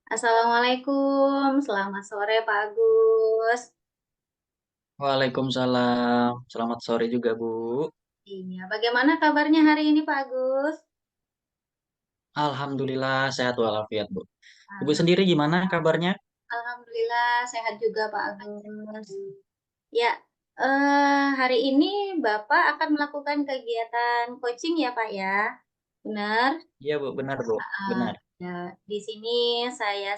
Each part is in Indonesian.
Assalamualaikum, selamat sore Pak Agus. Waalaikumsalam. Selamat sore juga, Bu. Iya, bagaimana kabarnya hari ini Pak Agus? Alhamdulillah sehat walafiat, Bu. Ibu Alham sendiri gimana kabarnya? Alhamdulillah sehat juga Pak Agus. Ya, hari ini Bapak akan melakukan kegiatan coaching ya Pak ya? Benar? Iya, Bu, benar, Bu. Benar. Ya, di sini saya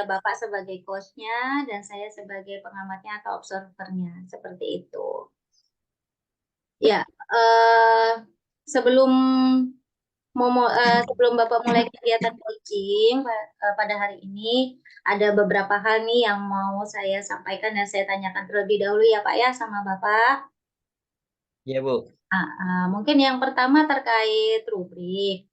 Bapak sebagai coach-nya dan saya sebagai pengamatnya atau observer-nya, seperti itu. Ya, sebelum sebelum Bapak mulai kegiatan coaching pada hari ini, ada beberapa hal nih yang mau saya sampaikan dan saya tanyakan terlebih dahulu ya Pak ya sama Bapak. Iya, Bu. Mungkin yang pertama terkait rubrik.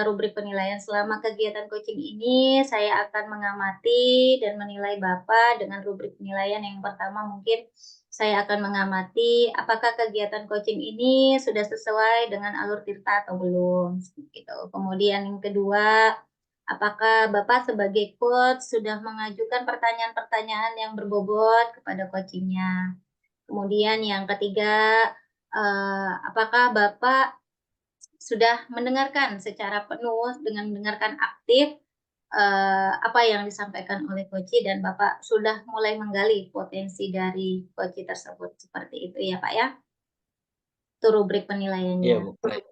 Rubrik penilaian selama kegiatan coaching ini, saya akan mengamati dan menilai Bapak dengan rubrik penilaian yang pertama mungkin saya akan mengamati apakah kegiatan coaching ini sudah sesuai dengan alur tirta atau belum, gitu. Kemudian yang kedua, apakah Bapak sebagai coach sudah mengajukan pertanyaan-pertanyaan yang berbobot kepada coachingnya. Kemudian yang ketiga, apakah Bapak sudah mendengarkan secara penuh dengan mendengarkan aktif, apa yang disampaikan oleh coachee dan Bapak sudah mulai menggali potensi dari coachee tersebut, seperti itu ya, Pak, ya? Itu rubrik Iya, penilaiannya. Bu. Baik.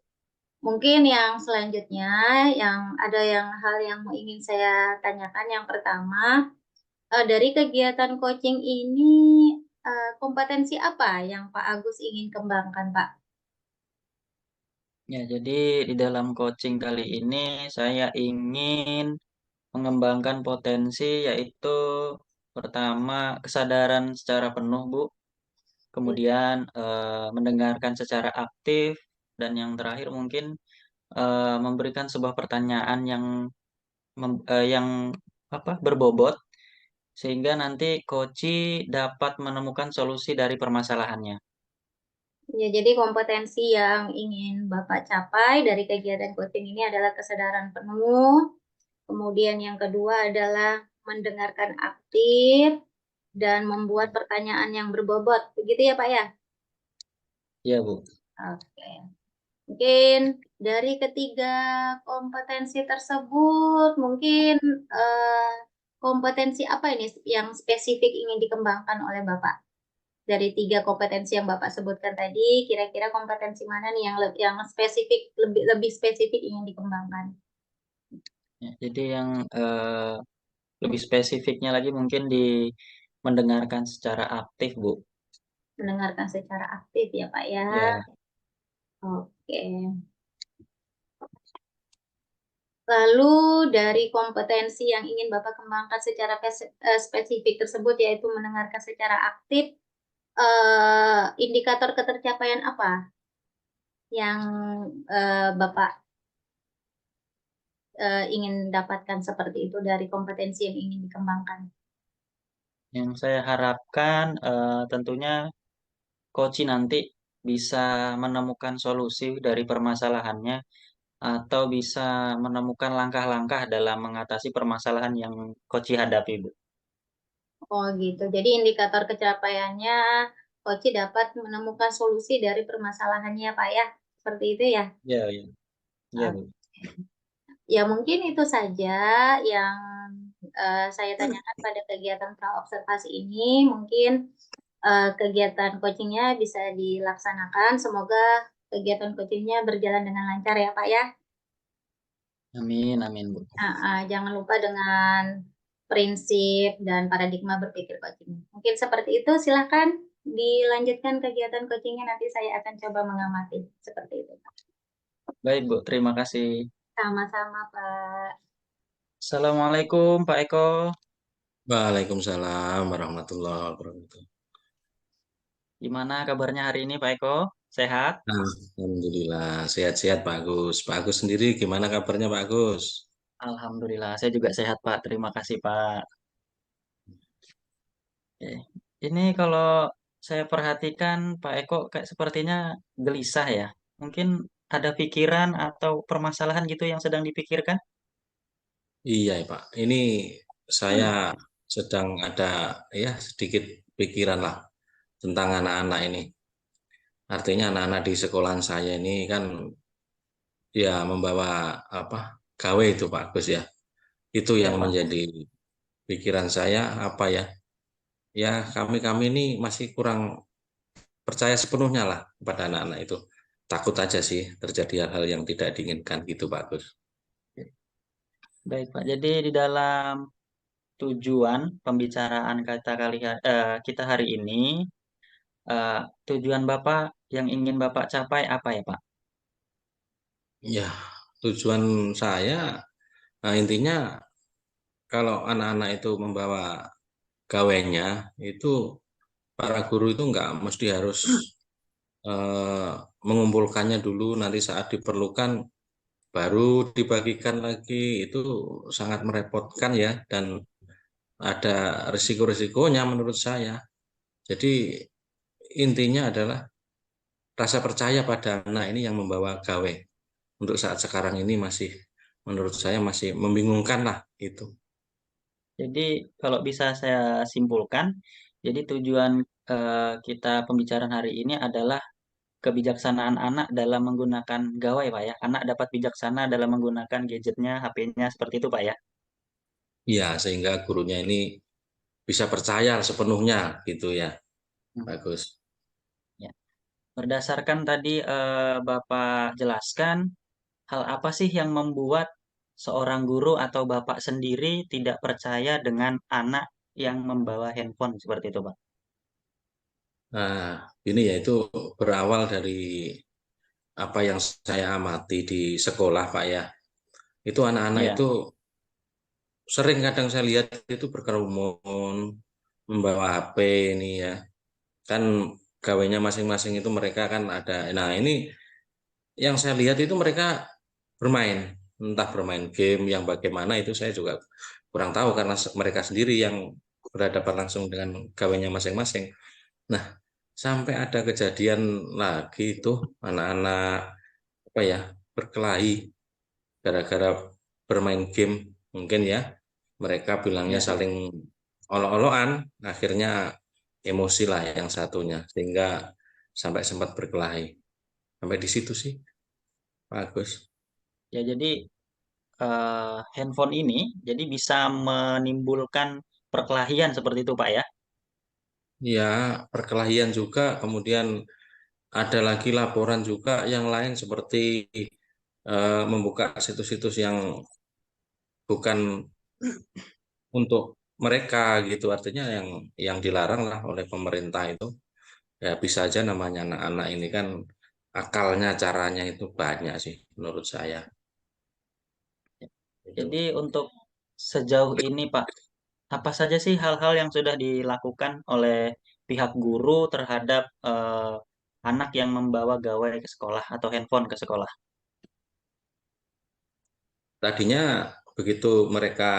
Mungkin yang selanjutnya, yang hal yang ingin saya tanyakan, yang pertama, dari kegiatan coaching ini, kompetensi apa yang Pak Agus ingin kembangkan, Pak? Ya, jadi di dalam coaching kali ini saya ingin mengembangkan potensi yaitu pertama kesadaran secara penuh, Bu. Kemudian mendengarkan secara aktif dan yang terakhir mungkin memberikan sebuah pertanyaan yang apa, berbobot sehingga nanti coachi dapat menemukan solusi dari permasalahannya. Ya, jadi kompetensi yang ingin Bapak capai dari kegiatan coaching ini adalah kesadaran penuh, kemudian yang kedua adalah mendengarkan aktif dan membuat pertanyaan yang berbobot. Begitu ya, Pak ya? Iya, Bu. Oke. Mungkin dari ketiga kompetensi tersebut, mungkin kompetensi apa ini yang spesifik ingin dikembangkan oleh Bapak? Dari tiga kompetensi yang Bapak sebutkan tadi, kira-kira kompetensi mana nih yang spesifik, lebih lebih spesifik ingin dikembangkan? Ya, jadi yang lebih spesifiknya lagi mungkin di mendengarkan secara aktif, Bu. Mendengarkan secara aktif ya, Pak ya. Ya, Oke. Lalu dari kompetensi yang ingin Bapak kembangkan secara spesifik tersebut yaitu mendengarkan secara aktif, indikator ketercapaian apa yang Bapak ingin dapatkan seperti itu dari kompetensi yang ingin dikembangkan? yang saya harapkan tentunya coach nanti bisa menemukan solusi dari permasalahannya atau bisa menemukan langkah-langkah dalam mengatasi permasalahan yang coach hadapi, Bu. Oh gitu. Jadi indikator kecapaiannya Koci dapat menemukan solusi dari permasalahannya Pak ya. Seperti itu ya. Iya, iya. Iya, Bu. Oke. Ya mungkin itu saja yang saya tanyakan pada kegiatan praobservasi ini. Mungkin kegiatan coachingnya bisa dilaksanakan. Semoga kegiatan coachingnya berjalan dengan lancar ya Pak ya. Amin, amin, Bu. Jangan lupa dengan prinsip dan paradigma berpikir coaching. Mungkin seperti itu, silahkan dilanjutkan kegiatan coachingnya, nanti saya akan coba mengamati. Seperti itu. Baik, Bu. Terima kasih. Sama-sama, Pak. Assalamualaikum, Pak Eko. Waalaikumsalam warahmatullahi wabarakatuh. Gimana kabarnya hari ini, Pak Eko? Sehat? Alhamdulillah, sehat-sehat Pak Agus. Pak Agus sendiri gimana kabarnya Pak Agus? Alhamdulillah, saya juga sehat, Pak. Terima kasih, Pak. Oke. Ini kalau saya perhatikan, Pak Eko kayak sepertinya gelisah ya. Mungkin ada pikiran atau permasalahan gitu yang sedang dipikirkan? Iya, Pak. Ini saya sedang ada ya sedikit pikiran lah tentang anak-anak ini. Artinya anak-anak di sekolahan saya ini kan ya membawa apa gawe itu Pak Agus ya. Itu Ya yang Pak. menjadi pikiran saya apa ya. Ya kami-kami ini masih kurang percaya sepenuhnya lah kepada anak-anak itu. Takut aja sih terjadi hal-hal yang tidak diinginkan gitu Pak Agus. Baik Pak. Jadi di dalam tujuan pembicaraan kita hari ini, eh, tujuan Bapak yang ingin Bapak capai apa ya Pak? Ya tujuan saya nah intinya kalau anak-anak itu membawa gawainya itu para guru itu nggak mesti harus eh, mengumpulkannya dulu nanti saat diperlukan baru dibagikan lagi itu sangat merepotkan ya dan ada risiko-risikonya menurut saya. Jadi intinya adalah rasa percaya pada anak ini yang membawa gawe. Untuk saat sekarang ini masih menurut saya masih membingungkan lah itu. Jadi kalau bisa saya simpulkan, jadi tujuan kita pembicaraan hari ini adalah kebijaksanaan anak dalam menggunakan gawai, Pak ya. Anak dapat bijaksana dalam menggunakan gadgetnya, HP-nya, seperti itu, Pak ya. Ya, sehingga gurunya ini bisa percaya sepenuhnya gitu ya. Hmm, Bagus. ya. Berdasarkan tadi Bapak jelaskan, hal apa sih yang membuat seorang guru atau Bapak sendiri tidak percaya dengan anak yang membawa handphone seperti itu, Pak? Nah, ini ya itu berawal dari apa yang saya amati di sekolah, Pak ya. Itu anak-anak Iya, itu sering kadang saya lihat itu berkerumun, membawa HP ini ya. Kan gawainya masing-masing itu mereka kan ada. Nah, ini yang saya lihat itu mereka bermain, entah bermain game yang bagaimana itu saya juga kurang tahu karena mereka sendiri yang berhadapan langsung dengan gawainya masing-masing. Nah, sampai ada kejadian lagi itu anak-anak apa ya berkelahi gara-gara bermain game mungkin ya mereka bilangnya iya, iya. saling olok-olokan akhirnya emosi lah yang satunya sehingga sampai sempat berkelahi sampai di situ sih Pak Agus. Ya, jadi handphone ini jadi bisa menimbulkan perkelahian seperti itu, Pak ya. Ya perkelahian juga kemudian ada lagi laporan juga yang lain seperti membuka situs-situs yang bukan untuk mereka gitu artinya yang dilarang lah oleh pemerintah itu ya bisa aja namanya anak-anak ini kan akalnya caranya itu banyak sih menurut saya itu. Jadi untuk sejauh ini, Pak, apa saja sih hal-hal yang sudah dilakukan oleh pihak guru terhadap anak yang membawa gawai ke sekolah atau handphone ke sekolah? Tadinya begitu mereka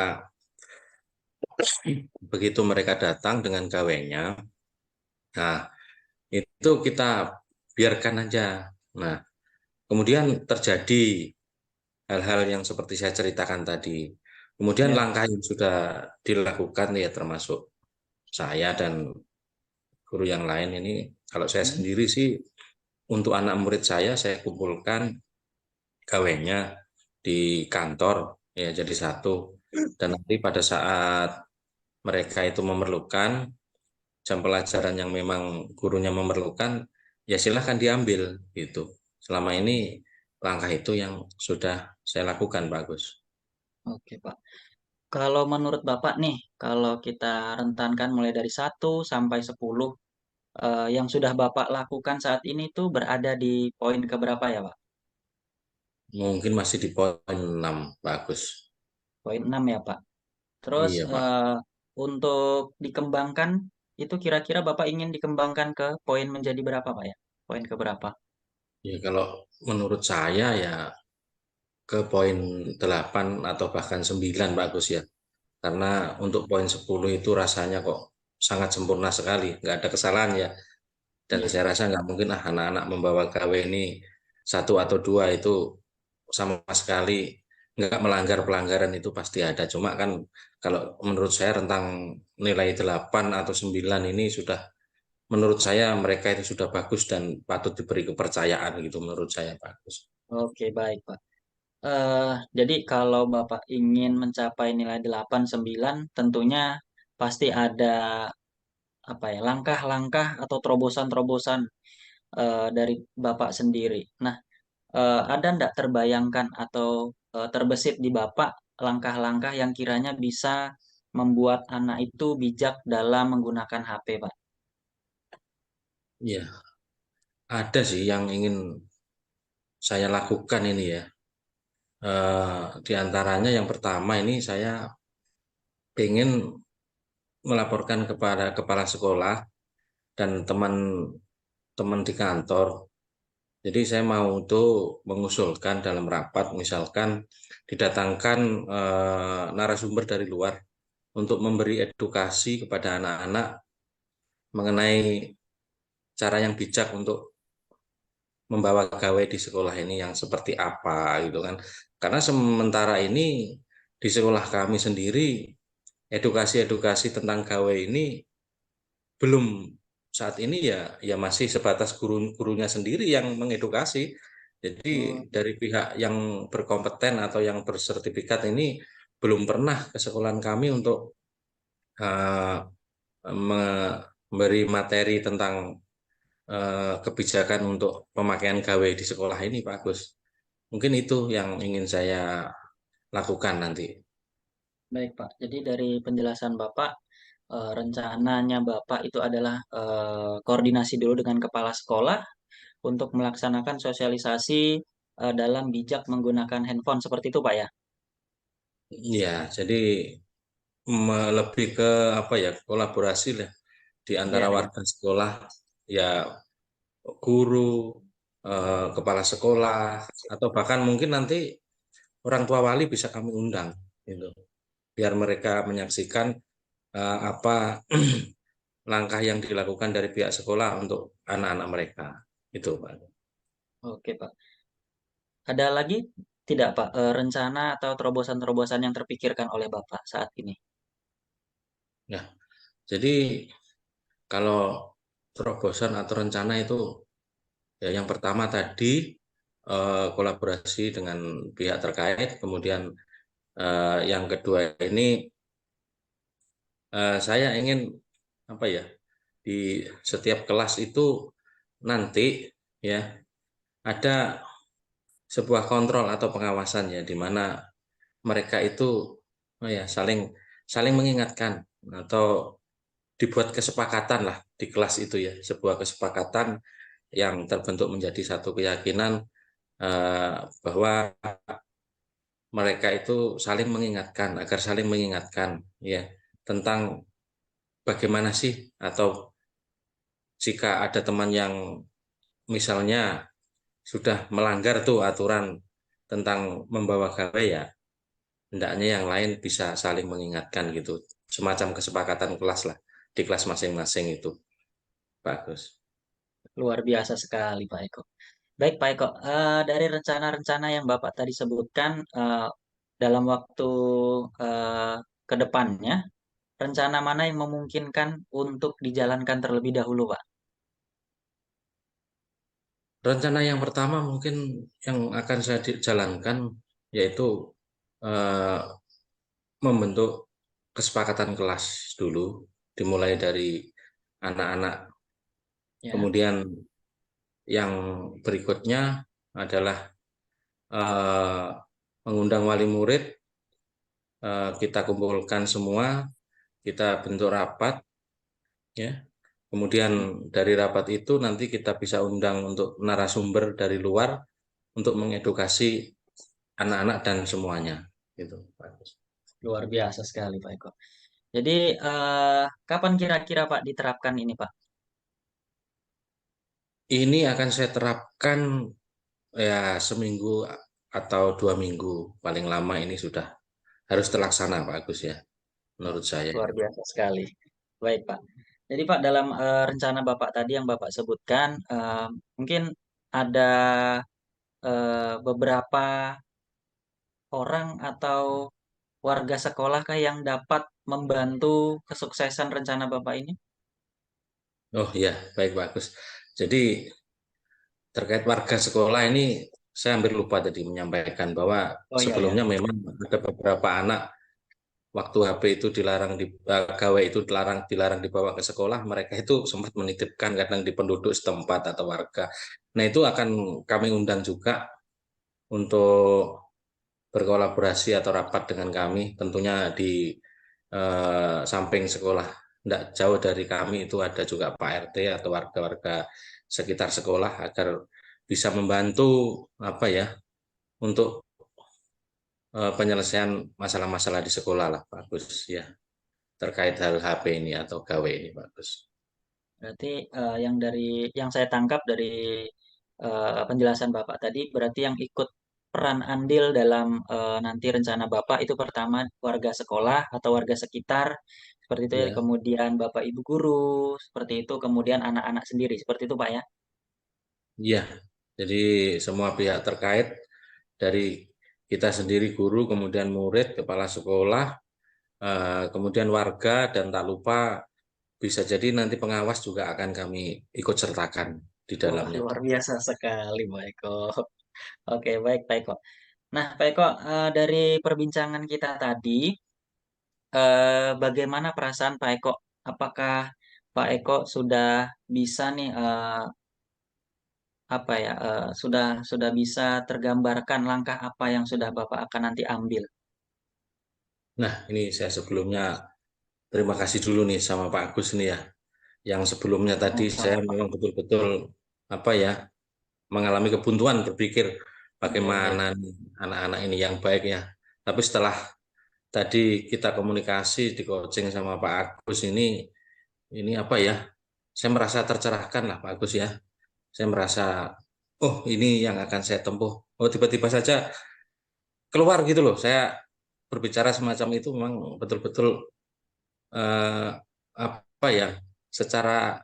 begitu mereka datang dengan gawainya nah itu kita biarkan aja. Nah kemudian terjadi hal-hal yang seperti saya ceritakan tadi. Kemudian Ya. langkah yang sudah dilakukan ya termasuk saya dan guru yang lain ini, kalau saya Hmm. sendiri sih untuk anak murid saya kumpulkan gawainya di kantor ya jadi satu. Dan nanti pada saat mereka itu memerlukan jam pelajaran yang memang gurunya memerlukan, ya silahkan diambil gitu. Selama ini langkah itu yang sudah saya lakukan, bagus. Oke, Pak. Kalau menurut Bapak nih, kalau kita rentankan mulai dari 1 sampai 10, yang sudah Bapak lakukan saat ini tuh berada di poin keberapa ya, Pak? Mungkin masih di poin 6 bagus. Poin 6 ya, Pak. Terus Iya, Pak. untuk dikembangkan, itu kira-kira Bapak ingin dikembangkan ke poin menjadi berapa, Pak ya? Poin ke berapa? Ya, kalau menurut saya ya ke poin 8 atau bahkan 9 bagus ya. Karena untuk poin 10 itu rasanya kok sangat sempurna sekali, nggak ada kesalahan ya. Dan Iya. saya rasa nggak mungkin anak-anak membawa gawe ini satu atau dua itu sama sekali nggak melanggar pelanggaran itu pasti ada. Cuma kan kalau menurut saya rentang nilai 8 atau 9 ini sudah, menurut saya mereka itu sudah bagus dan patut diberi kepercayaan gitu, menurut saya bagus. Oke, baik, Pak. Jadi kalau Bapak ingin mencapai nilai 8 9, tentunya pasti ada apa ya, langkah-langkah atau terobosan-terobosan dari Bapak sendiri. Nah, ada ndak terbayangkan atau terbesit di Bapak langkah-langkah yang kiranya bisa membuat anak itu bijak dalam menggunakan HP, Pak? Iya, ada sih yang ingin saya lakukan ini ya. Di antaranya yang pertama ini saya ingin melaporkan kepada kepala sekolah dan teman-teman di kantor. Jadi saya mau tuh mengusulkan dalam rapat, misalkan didatangkan narasumber dari luar untuk memberi edukasi kepada anak-anak mengenai cara yang bijak untuk membawa gawai di sekolah ini yang seperti apa gitu kan. Karena sementara ini di sekolah kami sendiri edukasi-edukasi tentang gawai ini belum, saat ini ya masih sebatas guru-gurunya sendiri yang mengedukasi. Jadi Oh, dari pihak yang berkompeten atau yang bersertifikat ini belum pernah ke sekolahan kami untuk uh, memberi materi tentang kebijakan untuk pemakaian gawai di sekolah ini, Pak Agus. Mungkin itu yang ingin saya lakukan nanti. baik, Pak. Jadi dari penjelasan Bapak, rencananya Bapak itu adalah koordinasi dulu dengan kepala sekolah untuk melaksanakan sosialisasi dalam bijak menggunakan handphone seperti itu, Pak ya? Ya, jadi lebih ke apa ya, kolaborasi lah di antara Iya, iya. warga sekolah, ya guru, kepala sekolah, atau bahkan mungkin nanti orang tua wali bisa kami undang, gitu, biar mereka menyaksikan apa langkah yang dilakukan dari pihak sekolah untuk anak-anak mereka. Itu, Pak. Oke, Pak. Ada lagi tidak, Pak, rencana atau terobosan-terobosan yang terpikirkan oleh Bapak saat ini? Ya, jadi kalau terobosan atau rencana itu, ya yang pertama tadi kolaborasi dengan pihak terkait, kemudian yang kedua ini saya ingin apa ya, di setiap kelas itu nanti ya ada sebuah kontrol atau pengawasan ya, di mana mereka itu ya saling saling mengingatkan atau dibuat kesepakatan lah di kelas itu ya, sebuah kesepakatan yang terbentuk menjadi satu keyakinan bahwa mereka itu saling mengingatkan, agar saling mengingatkan ya tentang bagaimana sih, atau jika ada teman yang misalnya sudah melanggar tuh aturan tentang membawa gawai, ya hendaknya yang lain bisa saling mengingatkan gitu. Semacam kesepakatan kelas lah di kelas masing-masing itu. Bagus. Luar biasa sekali, Pak Eko. Baik, Pak Eko, dari rencana-rencana yang Bapak tadi sebutkan, dalam waktu eh, ke depannya, rencana mana yang memungkinkan untuk dijalankan terlebih dahulu, Pak? Rencana yang pertama mungkin yang akan saya jalankan yaitu eh, membentuk kesepakatan kelas dulu, dimulai dari anak-anak. Ya, Kemudian yang berikutnya adalah eh, mengundang wali murid, kita kumpulkan semua, kita bentuk rapat, ya. Kemudian dari rapat itu nanti kita bisa undang untuk narasumber dari luar untuk mengedukasi anak-anak dan semuanya. Gitu, Pak. luar biasa sekali, Pak Eko. Jadi, kapan kira-kira Pak diterapkan ini, Pak? Ini akan saya terapkan ya seminggu atau 2 minggu paling lama, ini sudah harus terlaksana, Pak Agus ya, menurut saya. Luar biasa sekali. Baik, Pak. Jadi, Pak, dalam rencana Bapak tadi yang Bapak sebutkan, mungkin ada beberapa orang atau warga sekolah kah yang dapat membantu kesuksesan rencana Bapak ini? Oh ya, baik bagus. Jadi terkait warga sekolah ini saya hampir lupa tadi menyampaikan bahwa Oh iya ya. sebelumnya memang ada beberapa anak waktu HP itu dilarang gawai itu dilarang dibawa ke sekolah, mereka itu sempat menitipkan kadang di penduduk setempat atau warga. Nah, itu akan kami undang juga untuk berkolaborasi atau rapat dengan kami, tentunya di samping sekolah. Tidak jauh dari kami itu ada juga Pak RT atau warga-warga sekitar sekolah agar bisa membantu apa ya untuk penyelesaian masalah-masalah di sekolah lah, bagus ya, terkait hal HP ini atau gawe ini bagus. Berarti yang saya tangkap dari penjelasan Bapak tadi, berarti yang ikut peran andil dalam nanti rencana Bapak itu pertama warga sekolah atau warga sekitar, seperti itu ya. Ya, Kemudian Bapak Ibu guru, seperti itu. Kemudian anak-anak sendiri, seperti itu Pak ya. iya. Jadi semua pihak terkait dari kita sendiri guru, kemudian murid, kepala sekolah, kemudian warga dan tak lupa bisa jadi nanti pengawas juga akan kami ikut sertakan di Wah, dalamnya. luar biasa sekali Pak Eko. Oke, baik Pak Eko. Nah, Pak Eko, dari perbincangan kita tadi, bagaimana perasaan Pak Eko? Apakah Pak Eko sudah bisa nih apa ya sudah bisa tergambarkan langkah apa yang sudah Bapak akan nanti ambil? Nah, ini saya sebelumnya terima kasih dulu nih sama Pak Agus nih ya. Yang sebelumnya tadi saya Sama-sama Pak. memang betul-betul apa ya mengalami kebuntuan berpikir Iya, iya. bagaimana nih anak-anak ini yang baik ya. Tapi setelah tadi kita komunikasi di coaching sama Pak Agus ini apa ya? Saya merasa tercerahkan lah Pak Agus ya. Saya merasa oh ini yang akan saya tempuh. Oh tiba-tiba saja keluar gitu loh. Saya berbicara semacam itu memang betul-betul apa ya? Secara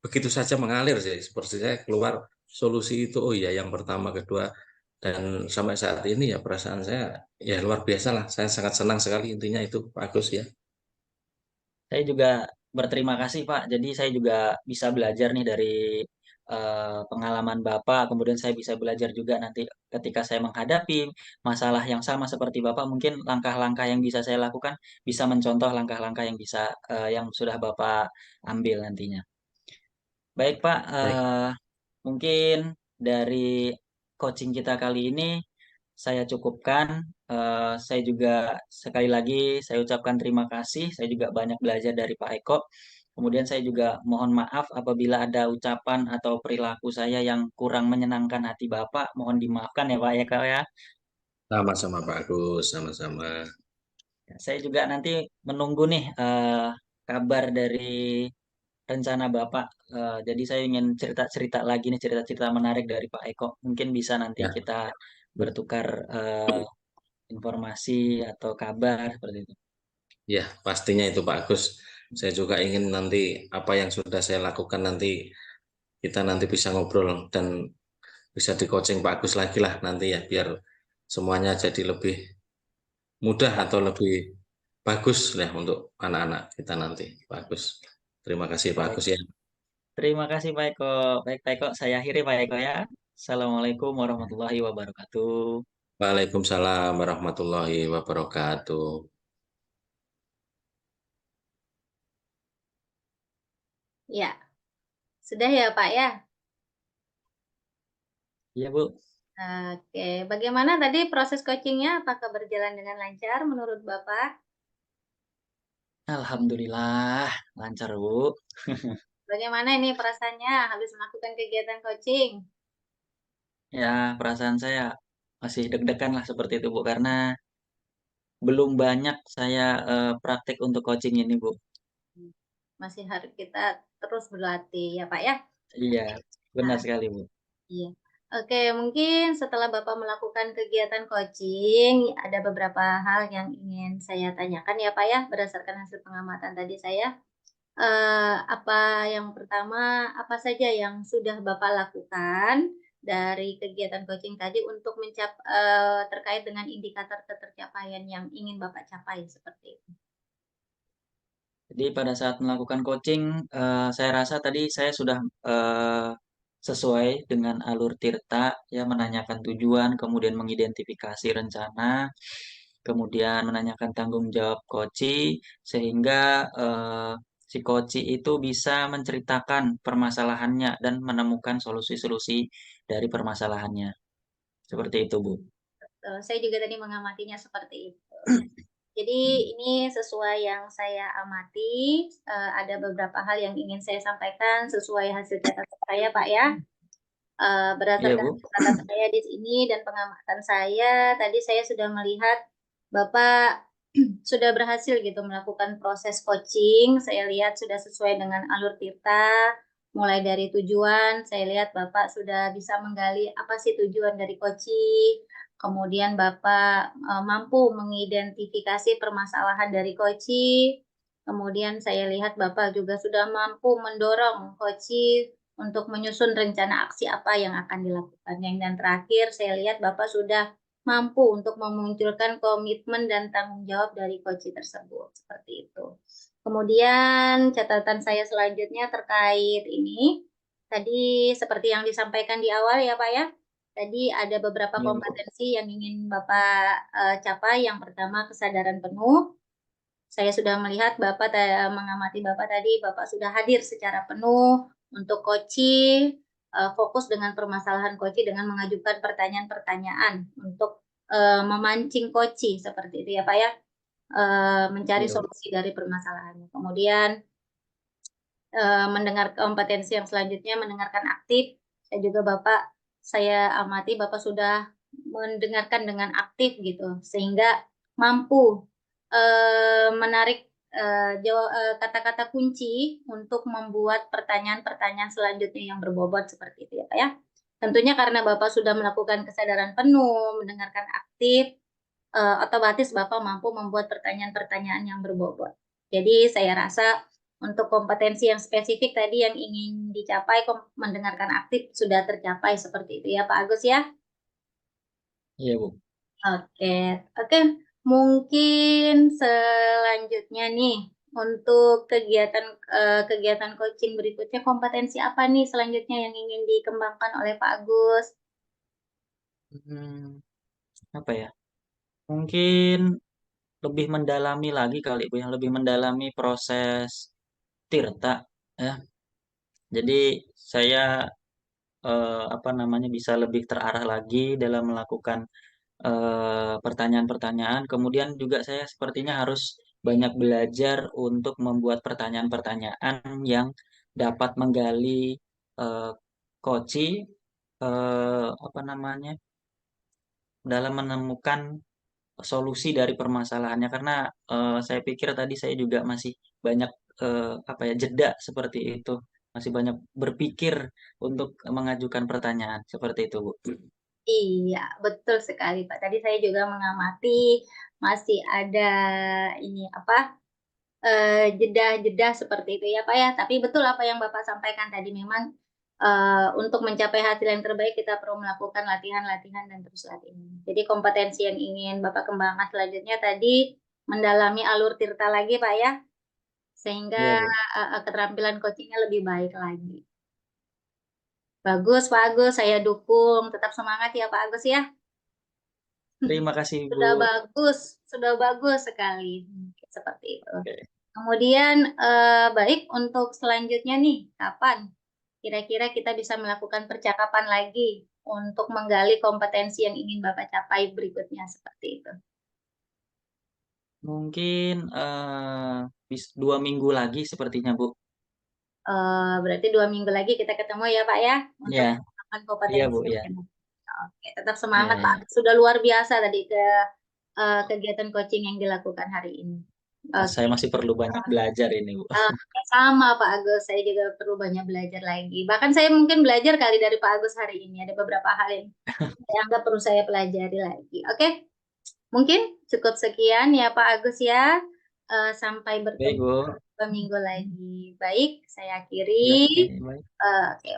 begitu saja mengalir sih. Seperti saya keluar solusi itu. Oh iya yang pertama, kedua dan sampai saat ini ya perasaan saya ya luar biasa lah. Saya sangat senang sekali intinya itu Pak Agus ya. Saya juga berterima kasih Pak. Jadi saya juga bisa belajar nih dari pengalaman Bapak. Kemudian saya bisa belajar juga nanti ketika saya menghadapi masalah yang sama seperti Bapak. Mungkin langkah-langkah yang bisa saya lakukan bisa mencontoh langkah-langkah yang bisa yang sudah Bapak ambil nantinya. Baik Pak, Baik. mungkin dari coaching kita kali ini saya cukupkan. Saya juga sekali lagi saya ucapkan terima kasih. Saya juga banyak belajar dari Pak Eko. Kemudian saya juga mohon maaf apabila ada ucapan atau perilaku saya yang kurang menyenangkan hati Bapak. Mohon dimaafkan ya Pak Eko ya. Sama-sama Pak Agus, sama-sama. Saya juga nanti menunggu nih kabar dari rencana Bapak. Jadi saya ingin cerita-cerita lagi nih cerita-cerita menarik dari Pak Eko. Mungkin bisa nanti Ya, kita bertukar informasi atau kabar seperti itu. ya pastinya itu Pak Agus. Saya juga ingin nanti apa yang sudah saya lakukan nanti kita nanti bisa ngobrol dan bisa di coaching Pak Agus lagi lah nanti ya biar semuanya jadi lebih mudah atau lebih bagus lah untuk anak-anak kita nanti Pak Agus. Terima kasih Pak Baik. Agus ya. Terima kasih Pak Eko. Baik Pak Eko, saya akhiri Pak Eko ya. Assalamualaikum warahmatullahi wabarakatuh. Waalaikumsalam warahmatullahi wabarakatuh. Ya, sudah ya Pak ya. Iya Bu. Oke, bagaimana tadi proses coachingnya? Apakah berjalan dengan lancar menurut Bapak? Alhamdulillah lancar Bu. Bagaimana ini perasaannya habis melakukan kegiatan coaching? Ya perasaan saya masih deg-degan lah seperti itu Bu karena belum banyak saya praktik untuk coaching ini Bu. Masih harus kita terus berlatih ya Pak ya? Iya, benar Nah, sekali Bu. iya. Oke, mungkin setelah Bapak melakukan kegiatan coaching, ada beberapa hal yang ingin saya tanyakan ya Pak ya, berdasarkan hasil pengamatan tadi saya. Apa yang pertama, apa saja yang sudah Bapak lakukan dari kegiatan coaching tadi untuk terkait dengan indikator ketercapaian yang ingin Bapak capai seperti itu? Jadi pada saat melakukan coaching, saya rasa tadi saya sudah sesuai dengan alur Tirta, ya menanyakan tujuan, kemudian mengidentifikasi rencana, kemudian menanyakan tanggung jawab coach, sehingga si coach itu bisa menceritakan permasalahannya dan menemukan solusi-solusi dari permasalahannya. Seperti itu, Bu. Saya juga tadi mengamatinya seperti itu. Jadi ini sesuai yang saya amati, ada beberapa hal yang ingin saya sampaikan sesuai hasil catatan saya, Pak, ya. Iya, Berdasarkan Bu. catatan saya di sini dan pengamatan saya, tadi saya sudah melihat Bapak sudah berhasil gitu melakukan proses coaching. Saya lihat sudah sesuai dengan alur Tirta, mulai dari tujuan, saya lihat Bapak sudah bisa menggali apa sih tujuan dari coaching. Kemudian Bapak mampu mengidentifikasi permasalahan dari coaching. Kemudian saya lihat Bapak juga sudah mampu mendorong coaching untuk menyusun rencana aksi apa yang akan dilakukan. Dan terakhir saya lihat Bapak sudah mampu untuk memunculkan komitmen dan tanggung jawab dari coach tersebut, seperti itu. Kemudian catatan saya selanjutnya terkait ini, tadi seperti yang disampaikan di awal ya Pak ya, tadi ada beberapa Iya, Bu. kompetensi yang ingin Bapak capai. Yang pertama kesadaran penuh. Saya sudah melihat mengamati Bapak tadi, Bapak sudah hadir secara penuh untuk coaching, fokus dengan permasalahan coaching dengan mengajukan pertanyaan-pertanyaan untuk memancing coaching seperti itu ya Pak ya, mencari Iya, Bu. solusi dari permasalahannya. Kemudian mendengar kompetensi yang selanjutnya mendengarkan aktif. Saya amati Bapak sudah mendengarkan dengan aktif gitu, sehingga mampu menarik kata-kata kunci untuk membuat pertanyaan-pertanyaan selanjutnya yang berbobot seperti itu ya Pak ya. Tentunya karena Bapak sudah melakukan kesadaran penuh, mendengarkan aktif, otomatis Bapak mampu membuat pertanyaan-pertanyaan yang berbobot. Jadi saya rasa untuk kompetensi yang spesifik tadi yang ingin dicapai, mendengarkan aktif sudah tercapai seperti itu ya Pak Agus ya. Iya, Bu. Oke, oke. Mungkin selanjutnya nih untuk kegiatan coaching berikutnya kompetensi apa nih selanjutnya yang ingin dikembangkan oleh Pak Agus? Hmm, apa ya? Mungkin lebih mendalami lagi kali Bu, yang lebih mendalami proses Tirta ya. Jadi saya apa namanya bisa lebih terarah lagi dalam melakukan pertanyaan-pertanyaan. Kemudian juga saya sepertinya harus banyak belajar untuk membuat pertanyaan-pertanyaan yang dapat menggali eh, koci apa namanya dalam menemukan solusi dari permasalahannya karena saya pikir tadi saya juga masih banyak apa ya jeda seperti itu, masih banyak berpikir untuk mengajukan pertanyaan seperti itu, Bu. Iya, betul sekali Pak. Tadi saya juga mengamati masih ada ini apa jeda-jeda seperti itu ya Pak ya. Tapi betul apa yang Bapak sampaikan tadi memang untuk mencapai hasil yang terbaik kita perlu melakukan latihan-latihan dan terus latihan. Jadi kompetensi yang ingin Bapak kembangkan selanjutnya tadi mendalami alur Tirta lagi Pak ya, Iya, sehingga Bu. keterampilan coachingnya lebih baik lagi. Bagus Pak Agus, saya dukung. Tetap semangat ya Pak Agus ya. Terima kasih, Bu. Sudah bagus sekali. Seperti itu. Oke. Kemudian baik untuk selanjutnya nih, kapan kira-kira kita bisa melakukan percakapan lagi untuk menggali kompetensi yang ingin Bapak capai berikutnya seperti itu? Mungkin 2 minggu lagi sepertinya, Bu. Berarti 2 minggu lagi kita ketemu ya Pak ya, untuk Ya, mengembangkan iya, kompetensi Bu, yang ya. benar. Oke, tetap Iya, semangat iya. Pak, sudah luar biasa tadi kegiatan coaching yang dilakukan hari ini. Saya Oke. masih perlu banyak belajar ini, Bu. Sama Pak Agus, saya juga perlu banyak belajar lagi. Bahkan saya mungkin belajar kali dari Pak Agus hari ini. Ada beberapa hal yang saya anggap perlu saya pelajari lagi. Oke, mungkin cukup sekian ya Pak Agus ya. Sampai Baik, bertemu Bu. 2 minggu lagi. Baik, saya Ya, akhiri. oke, baik. Oke,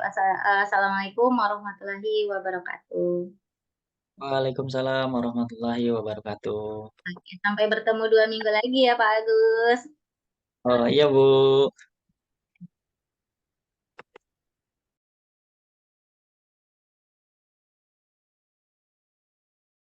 assalamualaikum warahmatullahi wabarakatuh. Waalaikumsalam warahmatullahi wabarakatuh. Oke, sampai bertemu 2 minggu lagi ya Pak Agus. Oh iya, Bu.